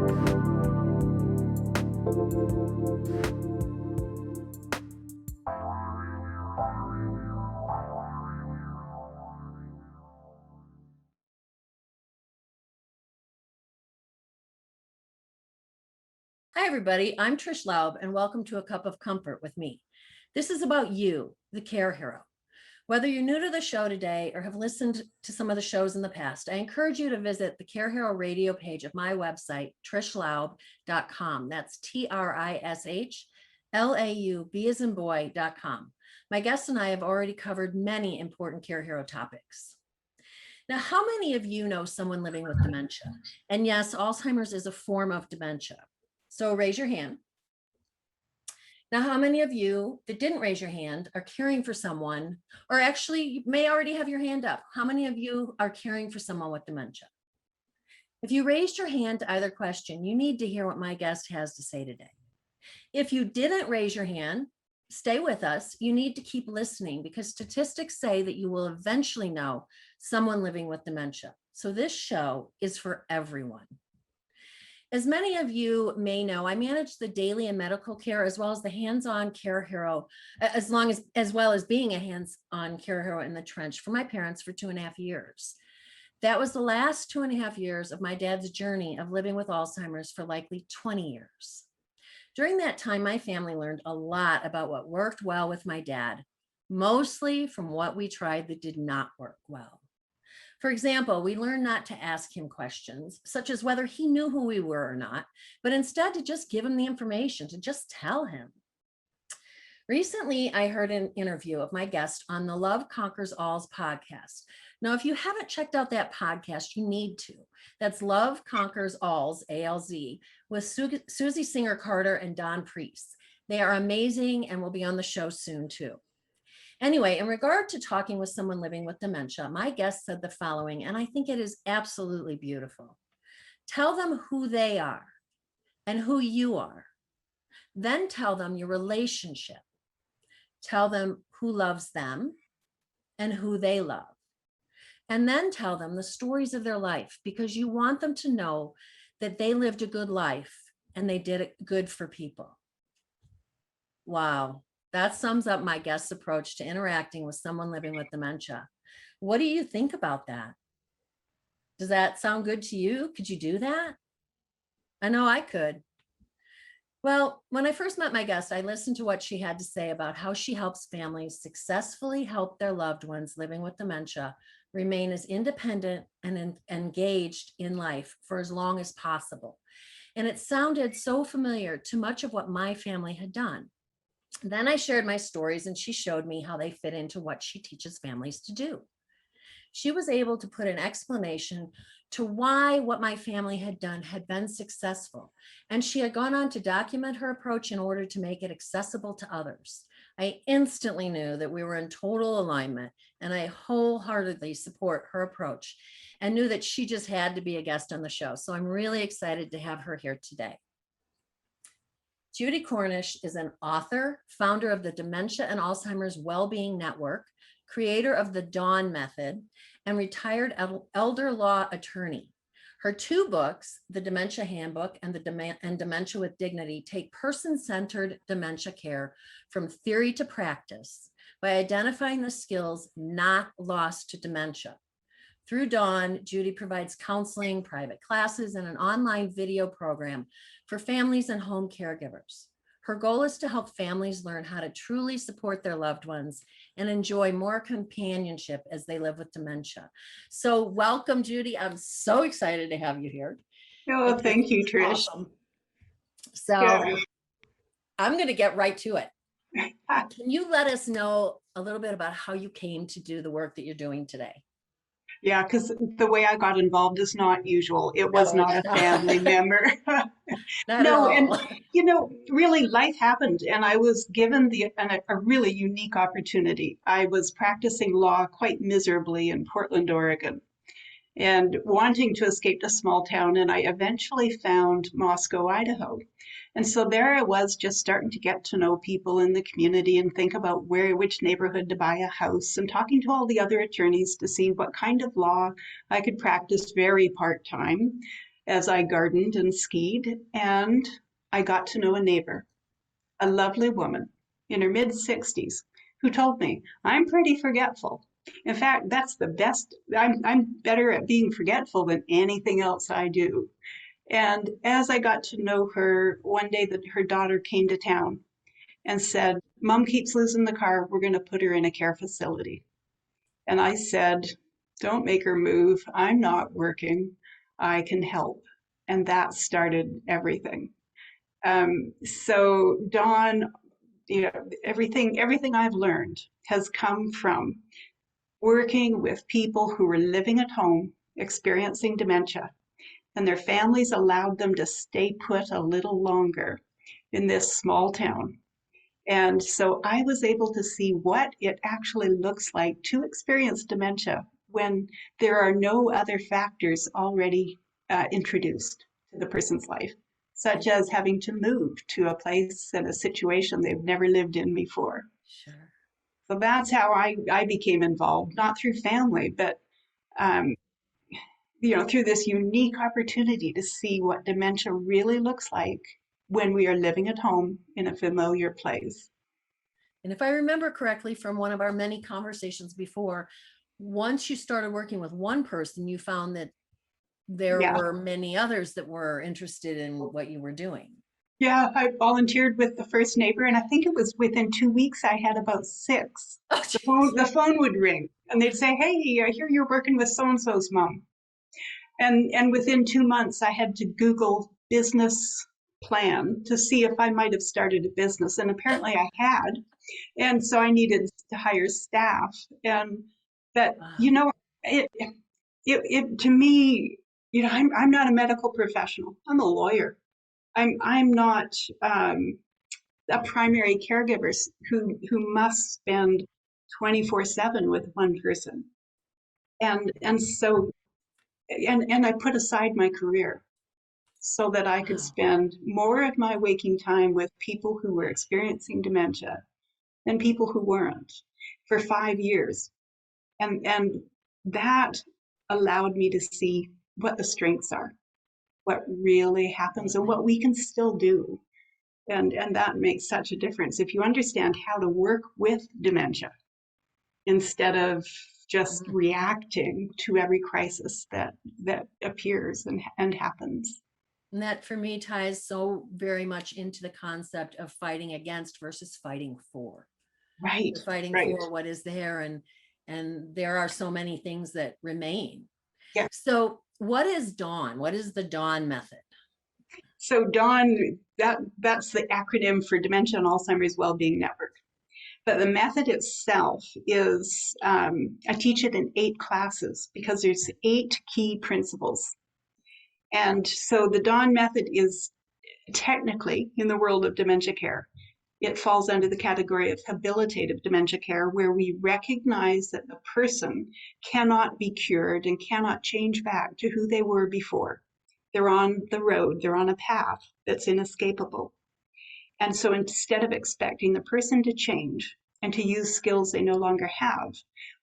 Hi, everybody. I'm Trish Laub, and welcome to A Cup of Comfort with me. This is about you, the care hero. Whether you're new to the show today or have listened to some of the shows in the past, I encourage you to visit the Care Hero radio page of my website, trishlaub.com. That's TRISHLAUB as in boy.com. My guests and I have already covered many important care hero topics. Now, how many of you know someone living with dementia? And yes, Alzheimer's is a form of dementia. So raise your hand. Now, how many of you that didn't raise your hand are caring for someone, or actually you may already have your hand up? How many of you are caring for someone with dementia? If you raised your hand to either question, you need to hear what my guest has to say today. If you didn't raise your hand, stay with us. You need to keep listening because statistics say that you will eventually know someone living with dementia. So this show is for everyone. As many of you may know, I manage the daily and medical care as well as the hands-on care hero, as well as being a hands-on care hero in the trench for my parents for 2.5 years. That was the last 2.5 years of my dad's journey of living with Alzheimer's for likely 20 years. During that time, my family learned a lot about what worked well with my dad, mostly from what we tried that did not work well. For example, we learned not to ask him questions, such as whether he knew who we were or not, but instead to just give him the information, to just tell him. Recently, I heard an interview of my guest on the Love Conquers All's podcast. Now, if you haven't checked out that podcast, you need to. That's Love Conquers All's, ALZ, with Susie Singer-Carter and Don Priest. They are amazing and will be on the show soon, too. Anyway, in regard to talking with someone living with dementia, my guest said the following, and I think it is absolutely beautiful. Tell them who they are and who you are. Then tell them your relationship. Tell them who loves them and who they love. And then tell them the stories of their life because you want them to know that they lived a good life and they did it good for people. Wow. That sums up my guest's approach to interacting with someone living with dementia. What do you think about that? Does that sound good to you? Could you do that? I know I could. Well, when I first met my guest, I listened to what she had to say about how she helps families successfully help their loved ones living with dementia remain as independent and engaged in life for as long as possible. And it sounded so familiar to much of what my family had done. Then I shared my stories and she showed me how they fit into what she teaches families to do. She was able to put an explanation to why what my family had done had been successful. And she had gone on to document her approach in order to make it accessible to others. I instantly knew that we were in total alignment and I wholeheartedly support her approach and knew that she just had to be a guest on the show. So I'm really excited to have her here today. Judy Cornish is an author, founder of the Dementia and Alzheimer's Wellbeing Network, creator of the Dawn Method, and retired elder law attorney. Her 2 books, The Dementia Handbook and Dementia with Dignity, take person-centered dementia care from theory to practice by identifying the skills not lost to dementia. Through Dawn, Judy provides counseling, private classes, and an online video program for families and home caregivers. Her goal is to help families learn how to truly support their loved ones and enjoy more companionship as they live with dementia. So welcome, Judy. I'm so excited to have you here. Oh, thank you, Trish. Awesome. So yeah. I'm going to get right to it. Can you let us know a little bit about how you came to do the work that you're doing today? Yeah, because the way I got involved is not usual. It was not a family member. No, and really life happened and I was given a really unique opportunity. I was practicing law quite miserably in Portland, Oregon, and wanting to escape to small town, and I eventually found Moscow, Idaho. And so there I was, just starting to get to know people in the community and think about which neighborhood to buy a house, and talking to all the other attorneys to see what kind of law I could practice very part-time. as I gardened and skied, and I got to know a neighbor, a lovely woman in her mid-60s, who told me, I'm pretty forgetful. In fact, that's the best. I'm better at being forgetful than anything else I do. And as I got to know her, one day that her daughter came to town and said, Mom keeps losing the car. We're going to put her in a care facility. And I said, don't make her move. I'm not working. I can help. And that started everything. So Dawn, everything I've learned has come from working with people who were living at home, experiencing dementia, and their families allowed them to stay put a little longer in this small town. And so I was able to see what it actually looks like to experience dementia when there are no other factors already introduced to the person's life, such as having to move to a place and a situation they've never lived in before. Sure. So that's how I became involved, not through family, but through this unique opportunity to see what dementia really looks like when we are living at home in a familiar place. And if I remember correctly from one of our many conversations before, once you started working with one person, you found that there were many others that were interested in what you were doing. Yeah, I volunteered with the first neighbor, and I think it was within 2 weeks I had about 6. Oh, the phone would ring, and they'd say, "Hey, I hear you're working with so and so's mom." And within 2 months, I had to Google business plan to see if I might have started a business, and apparently I had. And so I needed to hire staff, and that it to me, I'm not a medical professional. I'm a lawyer. I'm not a primary caregiver who must spend 24/7 with one person. And so and I put aside my career so that I could spend more of my waking time with people who were experiencing dementia than people who weren't for 5 years. And that allowed me to see what the strengths are, what really happens, and what we can still do. And that makes such a difference if you understand how to work with dementia instead of just reacting to every crisis that appears and happens. And that for me ties so very much into the concept of fighting against versus fighting for. Right. You're fighting for what is there, and there are so many things that remain. Yeah. So what is DAWN? What is the DAWN method? So DAWN, that's the acronym for Dementia and Alzheimer's Wellbeing Network. But the method itself is, I teach it in 8 classes because there's 8 key principles. And so the DAWN method is technically, in the world of dementia care, it falls under the category of habilitative dementia care, where we recognize that the person cannot be cured and cannot change back to who they were before. They're on the road, they're on a path that's inescapable. And so instead of expecting the person to change and to use skills they no longer have,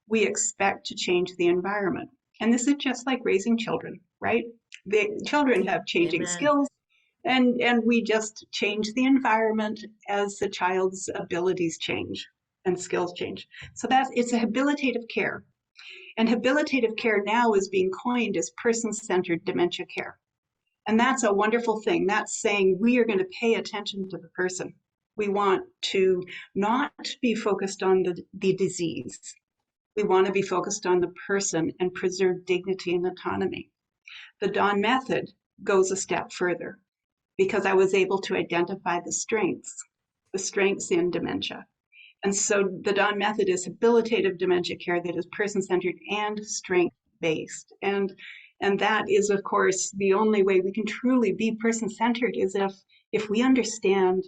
we expect to change the environment. And this is just like raising children, right? The children have changing skills, and we just change the environment as the child's abilities change and skills change. So it's a habilitative care. And habilitative care now is being coined as person-centered dementia care. And that's a wonderful thing. That's saying we are going to pay attention to the person. We want to not be focused on the disease. We want to be focused on the person and preserve dignity and autonomy. The DAWN method goes a step further because I was able to identify the strengths in dementia. And so the DAWN method is habilitative dementia care that is person-centered and strength-based. And that is, of course, the only way we can truly be person-centered is if we understand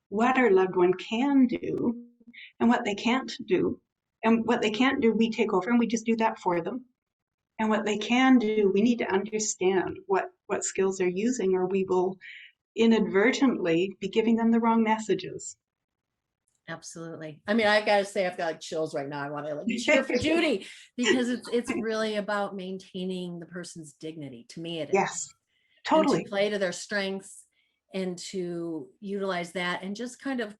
what our loved one can do and what they can't do. And what they can't do, we take over and we just do that for them. And what they can do, we need to understand what skills they're using, or we will inadvertently be giving them the wrong messages. Absolutely. I mean, I've got to say, I've got chills right now. I want to cheer for Judy, because it's really about maintaining the person's dignity. To me, it is. Yes, and to Totally. play to their strengths and to utilize that and just kind of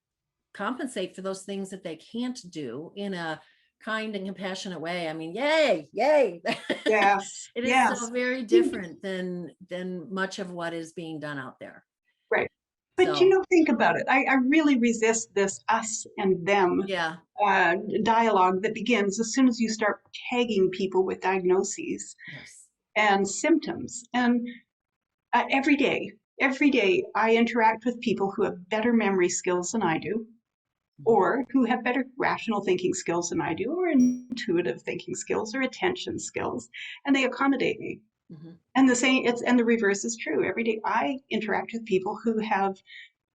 compensate for those things that they can't do in a kind and compassionate way. I mean, yay. Yes. It is so Yes. very different than much of what is being done out there. Right. But So think about it. I really resist this us and them yeah. dialogue that begins as soon as you start tagging people with diagnoses Yes. and symptoms. And every day I interact with people who have better memory skills than I do, or who have better rational thinking skills than I do, or intuitive thinking skills, or attention skills, and they accommodate me. Mm-hmm. And the reverse is true. Every day I interact with people who have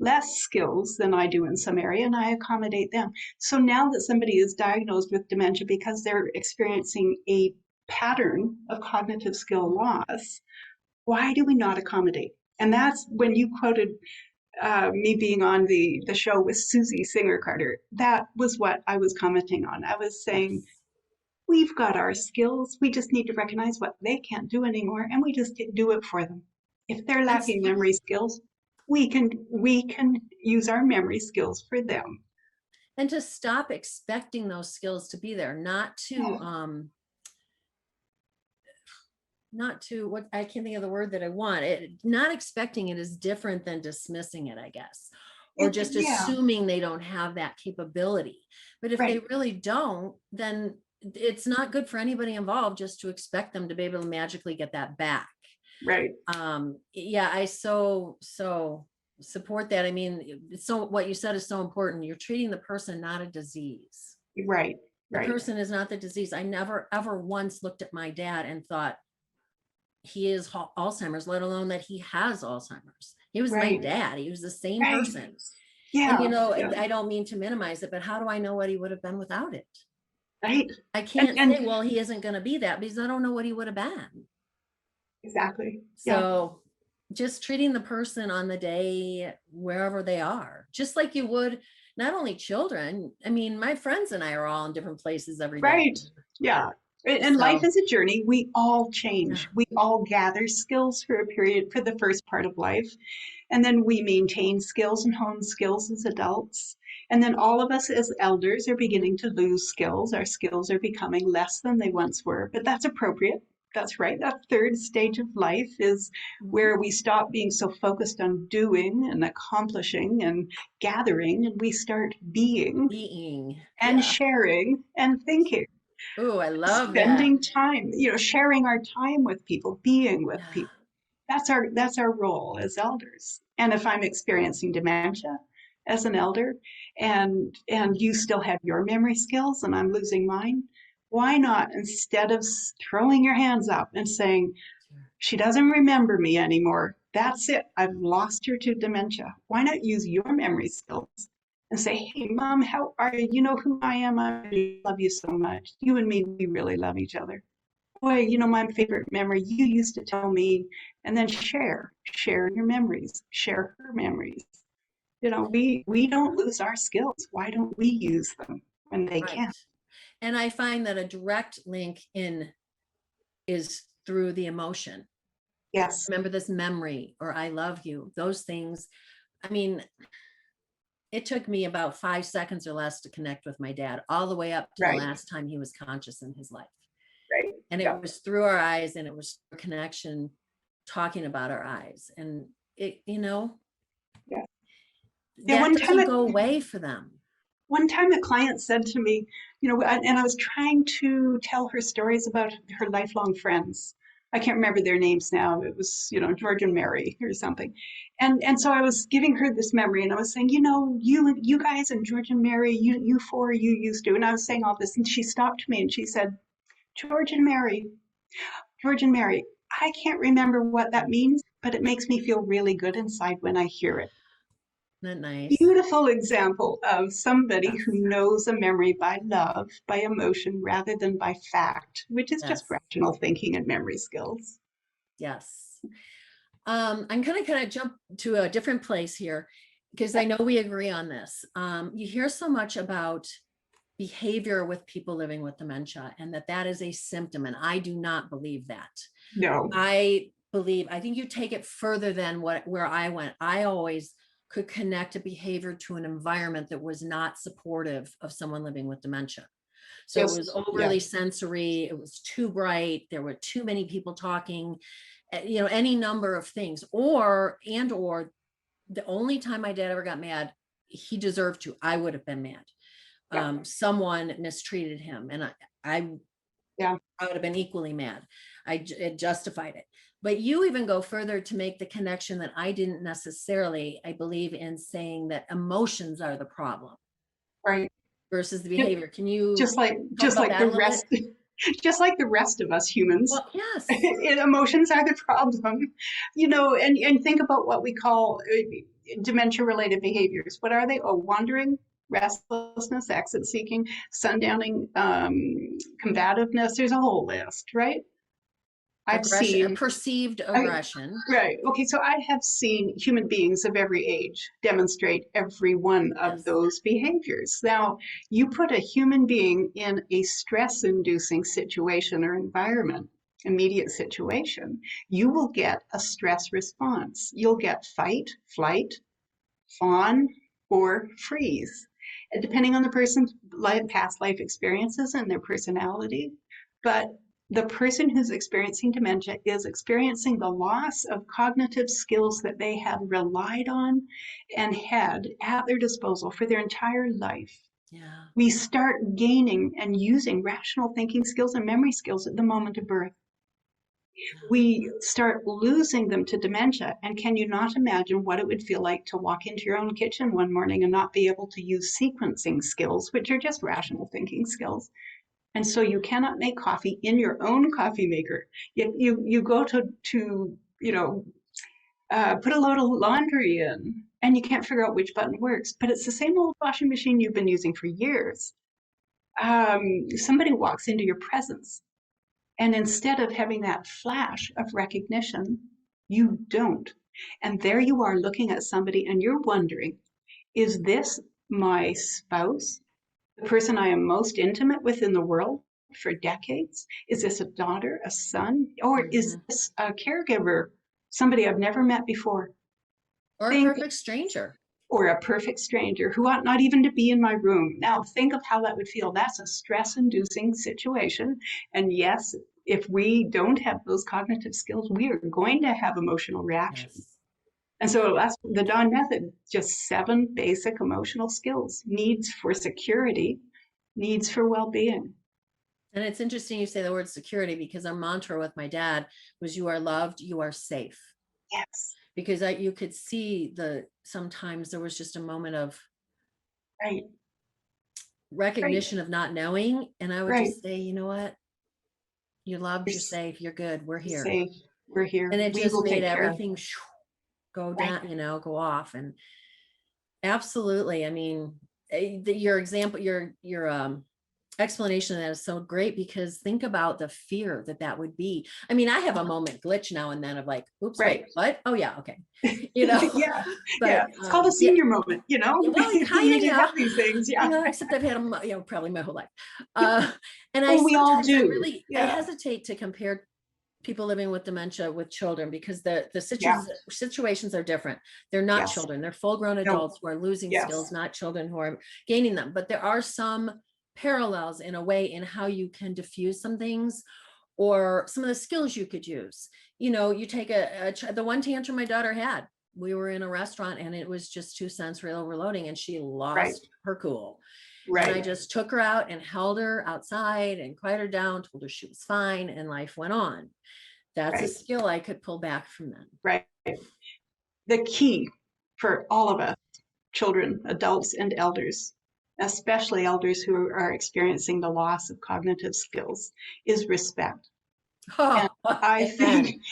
less skills than I do in some area, and I accommodate them. So now that somebody is diagnosed with dementia because they're experiencing a pattern of cognitive skill loss, why do we not accommodate? And that's when you quoted me being on the show with Susie Singer Carter. That was what I was commenting on. I was saying, Yes. we've got our skills. We just need to recognize what they can't do anymore, and we just do it for them. If they're And lacking memory skills, we can use our memory skills for them. and to stop expecting those skills to be there, not to what I can't think of the word that I want. Not expecting it is different than dismissing it, I guess, or just Yeah, assuming they don't have that capability. But if they right, really don't, then it's not good for anybody involved just to expect them to be able to magically get that back. right, Yeah, I so support that. I mean, so what you said is so important. You're treating the person, not a disease. right, The right, person is not the disease. I never ever once looked at my dad and thought he is Alzheimer's, let alone that he has Alzheimer's. He was my right, dad. He was the same right. person. And Yeah, I don't mean to minimize it, but how do I know what he would have been without it? right. I And can't say, well, he isn't going to be that because I don't know what he would have been. exactly. Yeah, So just treating the person on the day wherever they are, just like you would not only children. I mean, my friends and I are all in different places every day. right. Yeah. And life So is a journey. We all yeah, change. We all gather skills for a period for the first part of life. And then we maintain skills and hone skills as adults. And then all of us as elders are beginning to lose skills. Our skills are becoming less than they once were, but that's appropriate. That's right. That third stage of life is where we stop being so focused on doing and accomplishing and gathering, and we start being being, and yeah. sharing and thinking, Oh, I love that. spending time, sharing our time with people, being with Yeah. people. That's our role as elders. And if I'm experiencing dementia as an elder, and you still have your memory skills and I'm losing mine, why not, instead of throwing your hands up and saying, she doesn't remember me anymore, that's it, I've lost her to dementia, why not use your memory skills and say, hey mom, how are you? You know who I am? I love you so much. You and me, we really love each other. Boy, my favorite memory you used to tell me, and then share your memories, share her memories. We don't lose our skills. Why don't we use them when they Right. can? And I find that a direct link in is through the emotion. Yes, Remember this memory, or I love you, those things. I mean, it took me about 5 seconds or less to connect with my dad, all the way up to the right, last time he was conscious in his life. right. And it Yeah, was through our eyes, and it was a connection, talking about our eyes. And yeah. Yeah, that doesn't go away for them. one time a client said to me, and I was trying to tell her stories about her lifelong friends. I can't remember their names now. It was, George and Mary or something. And so I was giving her this memory and I was saying, you guys and George and Mary, you four, you used to. And I was saying all this and she stopped me and she said, George and Mary, George and Mary, I can't remember what that means, but it makes me feel really good inside when I hear it. Isn't that nice? Beautiful example of somebody Yes. who knows a memory by love, by emotion, rather than by fact, which is just Yes. rational thinking and memory skills. Yes. I'm going to kind of jump to a different place here because I know we agree on this. You hear so much about behavior with people living with dementia and that is a symptom. And I do not believe that. No. I believe, I think you take it further than where I went. I always could connect a behavior to an environment that was not supportive of someone living with dementia. So it was Just, yeah, overly sensory, it was too bright, there were too many people talking, any number of things, or the only time my dad ever got mad, he deserved to, I would have been mad. yeah, Someone mistreated him, and I yeah. I would have been equally mad. It justified it. But you even go further to make the connection that I didn't necessarily, I believe in saying that emotions are the problem Right. versus the Ju- behavior. Can you Just like, talk just about like that the a little rest, bit? just like the rest of us humans, Well, yes. emotions are the problem. And think about what we call dementia-related behaviors. What are they? Oh, wandering, restlessness, exit seeking, sundowning, combativeness. There's a whole list, right? I've Aggression, seen perceived I, aggression. right. Okay. So I have seen human beings of every age demonstrate every one of Yes. those behaviors. Now, you put a human being in a stress inducing situation or environment, immediate situation, you will get a stress response. You'll get fight, flight, fawn, or freeze, depending on the person's past life experiences and their personality. But the person who's experiencing dementia is experiencing the loss of cognitive skills that they had relied on and had at their disposal for their entire life. Yeah. We start gaining and using rational thinking skills and memory skills at the moment of birth. We start losing them to dementia. And can you not imagine what it would feel like to walk into your own kitchen one morning and not be able to use sequencing skills, which are just rational thinking skills? And so you cannot make coffee in your own coffee maker. You go to put a load of laundry in, and you can't figure out which button works. But it's the same old washing machine you've been using for years. Somebody walks into your presence, and instead of having that flash of recognition, you don't. And there you are looking at somebody, and you're wondering, is this my spouse? The person I am most intimate with in the world for decades? Is this a daughter, a son, or is Mhm. this a caregiver, somebody I've never met before? Or a Think, perfect stranger. or a perfect stranger who ought not even to be in my room. Now, think of how that would feel. That's a stress inducing situation. And yes, if we don't have those cognitive skills, we are going to have emotional reactions. Yes. And so that's the Dawn method, just 7 basic emotional skills, needs for security, needs for well-being. And it's interesting you say the word security, because our mantra with my dad was, you are loved, you are safe. Yes, Because you could see sometimes there was just a moment of right, right, recognition of not knowing. And I would right. just say, you know what? You're loved, You're you're safe, you're good, we're here. safe. We're here. And it We just will made take care. everything go Right. down, go off. And absolutely. I mean, your example, your explanation of that is so great, because think about the fear that would be. I mean, I have a moment glitch now and then of like, oops, Right. wait, what? Oh yeah, okay. You know, Yeah. Yeah. but It's called a yeah, senior moment, you know? well, kind You of, just yeah. have these things. Yeah. Except I've had them, probably my whole life. Uh, and Oh, we all do. I Yeah. hesitate to compare people living with dementia with children, because the Yeah. situations are different. They're not Yes. children, they're full grown No. adults who are losing Yes. skills, not children who are gaining them. But there are some parallels in a way in how you can diffuse some things, or some of the skills you could use. You take the one tantrum my daughter had. We were in a restaurant and it was just too sensory overloading, and she Right. lost her cool. And I Right. just took her out and held her outside and quieted her down, told her she was fine, and life went on. That's a Right. skill I could pull back from them. Right. The key for all of us, children, adults, and elders, especially elders who are experiencing the loss of cognitive skills, is respect. And Oh, I amen. think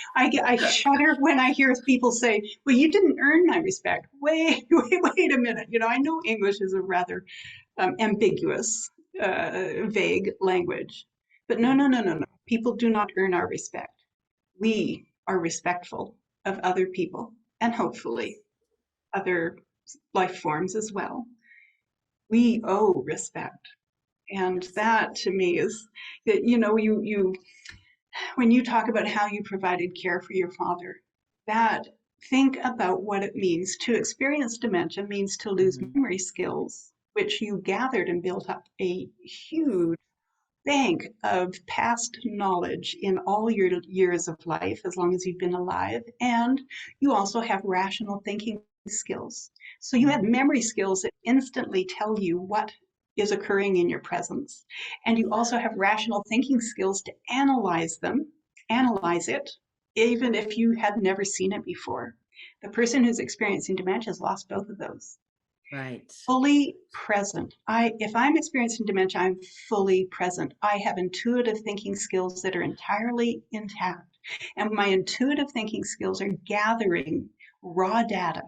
I shudder when I hear people say, well, you didn't earn my respect. Wait a minute. I know English is a rather ambiguous, vague language. But no, Yeah. no, no, no, no. People do not earn our respect. We are respectful of other people and hopefully other life forms as well. We owe respect. And Yes. that to me is that, you when you talk about how you provided care for your father, that think about what it means to experience dementia means to lose memory skills, which you gathered and built up a huge bank of past knowledge in all your years of life, as long as you've been alive. And you also have rational thinking skills. So you have memory skills that instantly tell you what is occurring in your presence. And you also have rational thinking skills to analyze it, even if you had never seen it before. The person who's experiencing dementia has lost both of those. Right. Fully present. If I'm experiencing dementia, I'm fully present. I have intuitive thinking skills that are entirely intact. And my intuitive thinking skills are gathering raw data.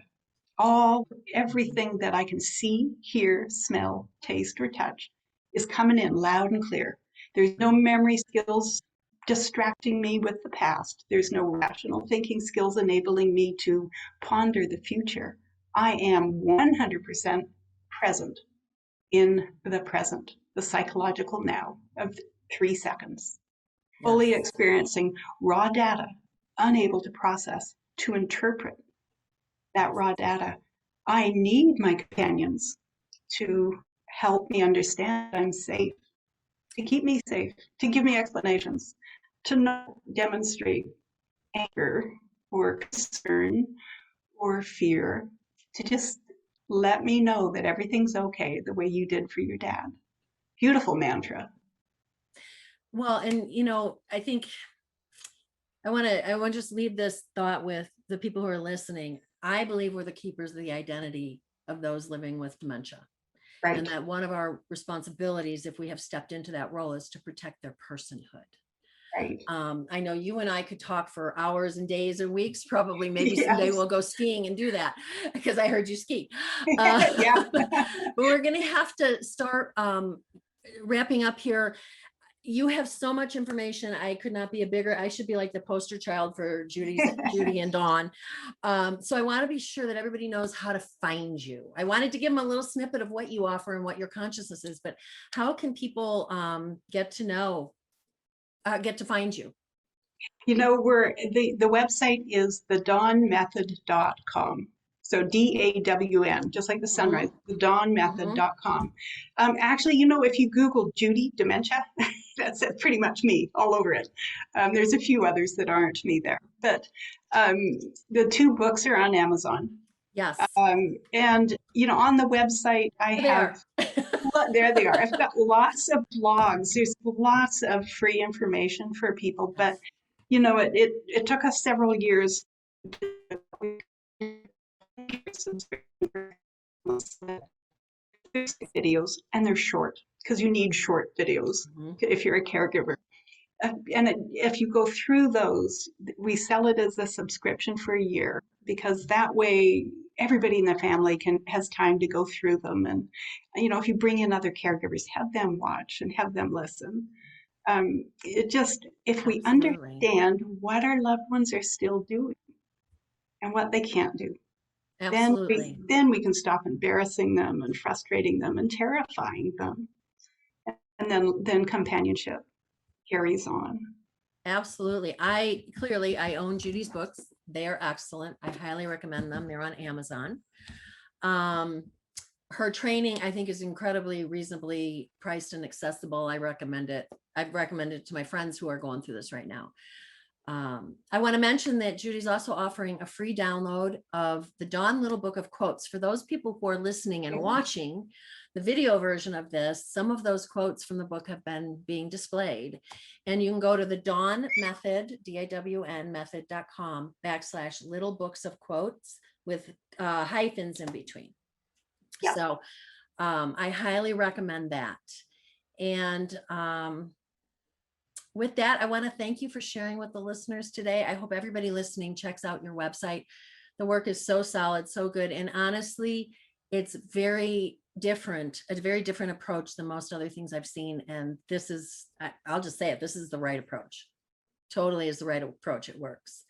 Everything that I can see, hear, smell, taste, or touch is coming in loud and clear. There's no memory skills distracting me with the past. There's no rational thinking skills enabling me to ponder the future. I am 100% present in the present, the psychological now of 3 seconds, fully experiencing raw data, unable to process, to interpret that raw data. I need my companions to help me understand I'm safe, to keep me safe, to give me explanations, to not demonstrate anger or concern or fear, to just let me know that everything's okay the way you did for your dad. Beautiful mantra. Well, and I think I want to just leave this thought with the people who are listening. I believe we're the keepers of the identity of those living with dementia. Right. And that one of our responsibilities, if we have stepped into that role, is to protect their personhood. Right. I know you and I could talk for hours and days and weeks, probably. Maybe someday we'll go skiing and do that, because I heard you ski. Yeah. But we're going to have to start wrapping up here. You have so much information. I could not be I should be like the poster child for Judy and Dawn. So I want to be sure that everybody knows how to find you. I wanted to give them a little snippet of what you offer and what your consciousness is, but how can people get to find you? The website is thedawnmethod.com. So DAWN, just like the sunrise, thedawnmethod.com. Actually, if you Google Judy Dementia, that's pretty much me all over it. There's a few others that aren't me there, but the 2 books are on Amazon. Yes. And, on the website, I have, there they are. I've got lots of blogs. There's lots of free information for people, but it took us several years videos, and they're short because you need short videos if you're a caregiver. And if you go through those, we sell it as a subscription for a year, because that way everybody in the family has time to go through them. And if you bring in other caregivers, have them watch and have them listen. If we understand what our loved ones are still doing and what they can't do, then we can stop embarrassing them and frustrating them and terrifying them. And then companionship carries on. Absolutely. I own Judy's books. They are excellent. I highly recommend them. They're on Amazon. Her training, I think, is incredibly reasonably priced and accessible. I recommend it. I've recommended it to my friends who are going through this right now. I want to mention that Judy's also offering a free download of the Dawn Little Book of Quotes. For those people who are listening and watching the video version of this, some of those quotes from the book have been being displayed. And you can go to the Dawn Method, DAWN method.com /little books of quotes with hyphens in between. Yep. So I highly recommend that. And with that, I want to thank you for sharing with the listeners today. I hope everybody listening checks out your website. The work is so solid, so good. And honestly, it's very different, a very different approach than most other things I've seen. And this is, I'll just say it, this is the right approach. Totally is the right approach. It works.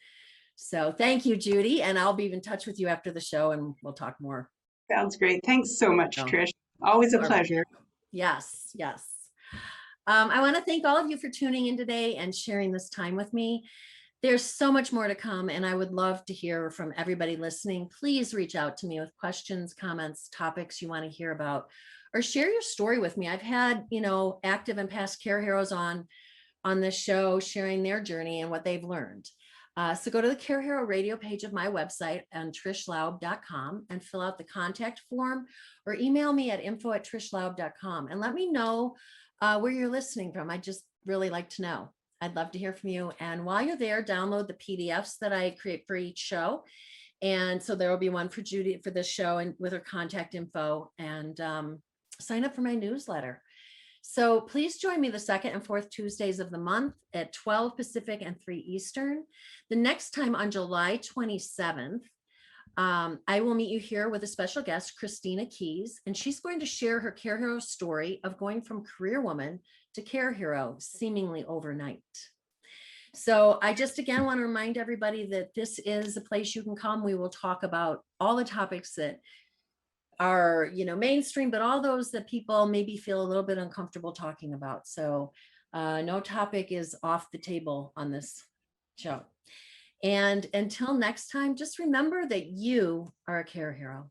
So thank you, Judy. And I'll be in touch with you after the show and we'll talk more. Sounds great. Thanks so much, Trish. Always a pleasure. Yes, yes. I want to thank all of you for tuning in today and sharing this time with me. There's so much more to come, and I would love to hear from everybody listening. Please reach out to me with questions, comments, topics you want to hear about, or share your story with me. I've had, active and past care heroes on this show sharing their journey and what they've learned. So go to the Care Hero radio page of my website on trishlaub.com and fill out the contact form, or email me at info@trishlaub.com and let me know where you're listening from. I'd just really like to know. I'd love to hear from you. And while you're there, download the PDFs that I create for each show. And so there will be one for Judy for this show and with her contact info, and sign up for my newsletter. So please join me the second and fourth Tuesdays of the month at 12 Pacific and 3 Eastern. The next time on July 27th, I will meet you here with a special guest, Christina Keys, and she's going to share her care hero story of going from career woman to care hero seemingly overnight. So I just again want to remind everybody that this is a place you can come. We will talk about all the topics that are, mainstream, but all those that people maybe feel a little bit uncomfortable talking about. So no topic is off the table on this show. And until next time, just remember that you are a care hero.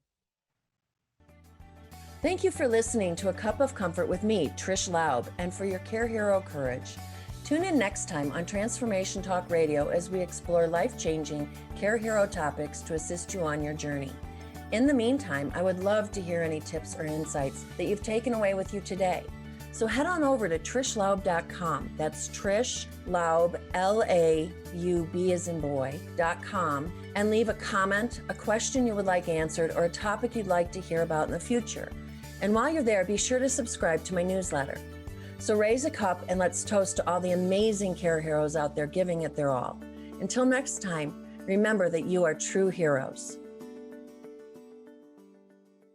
Thank you for listening to A Cup of Comfort with me, Trish Laub, and for your care hero courage. Tune in next time on Transformation Talk Radio as we explore life-changing care hero topics to assist you on your journey. In the meantime, I would love to hear any tips or insights that you've taken away with you today. So head on over to trishlaub.com. That's Trish Laub, L-A-U-B as in boy.com, and leave a comment, a question you would like answered, or a topic you'd like to hear about in the future. And while you're there, be sure to subscribe to my newsletter. So raise a cup and let's toast to all the amazing care heroes out there giving it their all. Until next time, remember that you are true heroes.